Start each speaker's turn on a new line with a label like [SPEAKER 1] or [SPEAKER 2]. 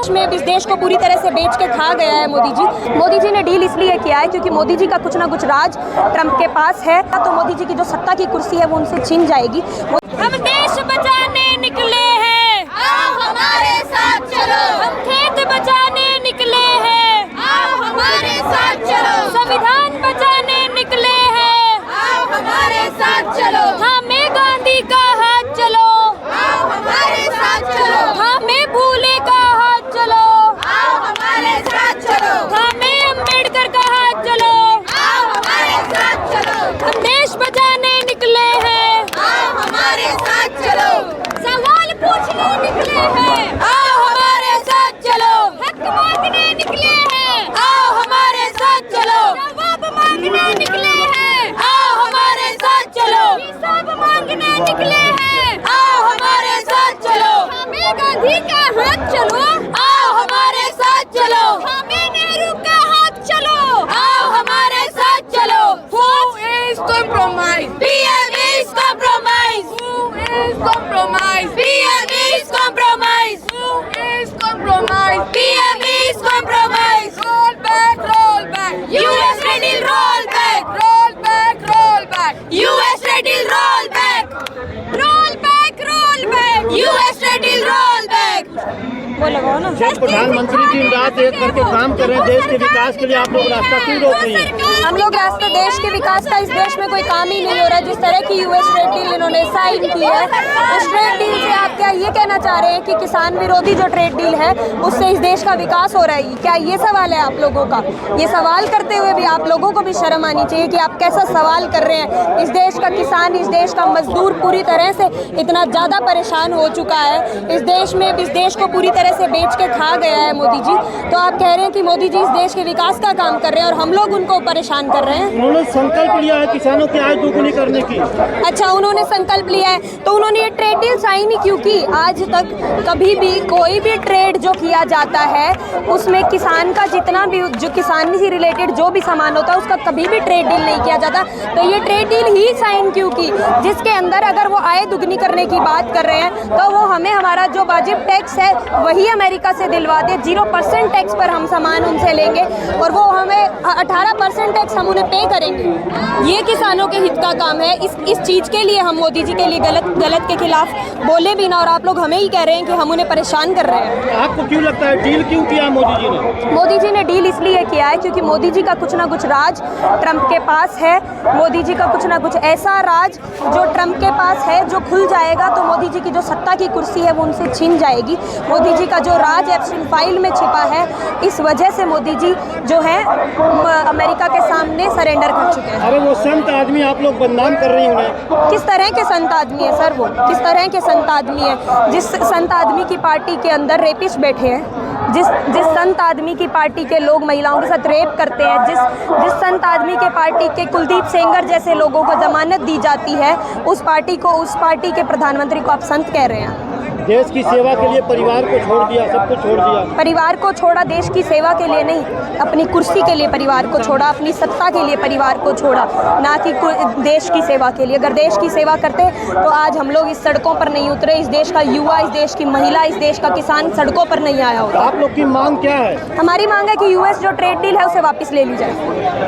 [SPEAKER 1] में इस देश को पूरी तरह से बेच के खा गया है मोदी जी। मोदी जी ने डील इसलिए किया है क्योंकि मोदी जी का कुछ ना कुछ राज ट्रंप के पास है, तो मोदी जी की जो सत्ता की कुर्सी है वो उनसे छीन जाएगी।
[SPEAKER 2] हम देश बचाने निकले हैं, आओ हमारे साथ चलो। हम खेत बचाने निकले हैं, आओ हमारे साथ चलो। संविधान बचाने निकले हैं, आओ हमारे साथ चलो। हमें गांधी का हाथ चलो, आओ हमारे साथ चलो। हमें फूले का हाथ चलो, आओ हमारे साथ चलो। हमें अम्बेडकर का हाथ चलो, आओ हमारे साथ चलो। हम देश बचाने निकले हैं, आओ हमारे साथ चलो। सवाल पूछने निकले हैं, आओ हमारे साथ चलो। हक मांगने निकले हैं, आओ हमारे साथ चलो। जवाब मांगने निकले हैं, आओ हमारे साथ चलो। हिसाब मांगने निकले हैं, आओ हमारे साथ चलो। हमें गांधी का हाथ चलो, आओ हमारे साथ चलो। हमें नेहरू का हाथ चलो, आओ हमारे साथ चलो। Who is compromise? PM is compromise. Who is compromise? PM is compromise. Who is compromise? PM is compromise. Roll back, roll back. US ready, roll back. Roll back, roll back. US ready, roll back. Roll back, roll back. US ready, roll back.
[SPEAKER 1] वो लगाओ ना।
[SPEAKER 3] जब प्रधानमंत्री दिन रात एक करके काम कर रहे हैं देश के विकास के लिए, आप लोग रास्ता क्यों रोक रही हैं?
[SPEAKER 1] हम लोग रास्ता देश के विकास का, इस देश में कोई काम ही नहीं हो रहा है। जिस तरह की यूएस ट्रेड डील इन्होंने साइन की है, उस ट्रेड डील से आप क्या ये कहना चाह रहे हैं कि किसान विरोधी जो ट्रेड डील है उससे इस देश का विकास हो रहा है? क्या ये सवाल है आप लोगों का? ये सवाल करते हुए भी आप लोगों को भी शर्म आनी चाहिए कि आप कैसा सवाल कर रहे हैं। इस देश का किसान, इस देश का मजदूर पूरी तरह से इतना ज़्यादा परेशान हो चुका है। इस देश में, इस देश को पूरी तरह से बेच के खा गया है मोदी जी। तो आप कह रहे हैं कि मोदी जी इस देश के विकास का काम कर रहे हैं और हम लोग उनको परेशान कर रहे हैं।
[SPEAKER 3] उन्होंने संकल्प लिया है किसानों की आय दोगुनी करने की।
[SPEAKER 1] अच्छा, उन्होंने संकल्प लिया है तो उन्होंने ये ट्रेड डील साइन ही क्यों की? आज तक कभी भी कोई भी ट्रेड जो किया जाता है उसमें किसान का जितना भी, जो किसान से रिलेटेड जो भी सामान होता है उसका कभी भी ट्रेड डील नहीं किया जाता। तो ये ट्रेड डील ही साइन क्यों की जिसके अंदर अगर वो आय दुगनी करने की बात कर रहे हैं तो वो हमें हमारा जो वाजिब टैक्स है वही अमेरिका से दिलवा दे। 0% टैक्स पर हम सामान उनसे लेंगे और वो हमें 18% टैक्स हम उन्हें पे करेंगे। ये किसानों के हित का काम है। इस चीज़ के लिए हम मोदी जी के लिए गलत के खिलाफ बोले भी ना, और आप लोग हमें ही कह रहे हैं कि हम उन्हें परेशान कर रहे हैं।
[SPEAKER 3] आपको क्यों लगता है डील क्यों किया मोदी जी ने?
[SPEAKER 1] मोदी जी ने डील इसलिए किया है क्योंकि मोदी जी का कुछ ना कुछ राज ट्रंप के पास है। मोदी जी का कुछ ना कुछ ऐसा राज जो ट्रंप के पास है, जो खुल जाएगा तो मोदी जी की जो सत्ता की कुर्सी है वो उनसे छीन जाएगी। मोदी जी का जो राज एप्सिन फाइल में छिपा है, इस वजह से मोदी जी जो है अमेरिका के सामने सरेंडर कर चुके हैं।
[SPEAKER 3] अरे वो संत आदमी आप लोग बदनाम कर रही हैं उन्हें।
[SPEAKER 1] किस तरह के संत आदमी है सर? वो किस तरह के संत आदमी है? जिस संत आदमी की पार्टी के अंदर रेपिस्ट बैठे हैं, जिस संत आदमी की पार्टी के लोग महिलाओं के साथ रेप करते हैं, जिस संत आदमी के पार्टी के कुलदीप सेंगर जैसे लोगों को जमानत दी जाती है, उस पार्टी के प्रधानमंत्री को आप संत कह रहे हैं।
[SPEAKER 3] देश की सेवा के लिए परिवार को छोड़ दिया, सब कुछ छोड़ दिया।
[SPEAKER 1] परिवार को छोड़ा देश की सेवा के लिए नहीं, अपनी कुर्सी के लिए परिवार को छोड़ा, अपनी सत्ता के लिए परिवार को छोड़ा, ना कि देश की सेवा के लिए। अगर देश की सेवा करते तो आज हम लोग इस सड़कों पर नहीं उतरे, इस देश का युवा, इस देश की महिला, इस देश का किसान सड़कों पर नहीं आया होता।
[SPEAKER 3] आप लोग की मांग क्या है?
[SPEAKER 1] हमारी मांग है कि यूएस जो ट्रेड डील है उसे वापस ले ली जाए।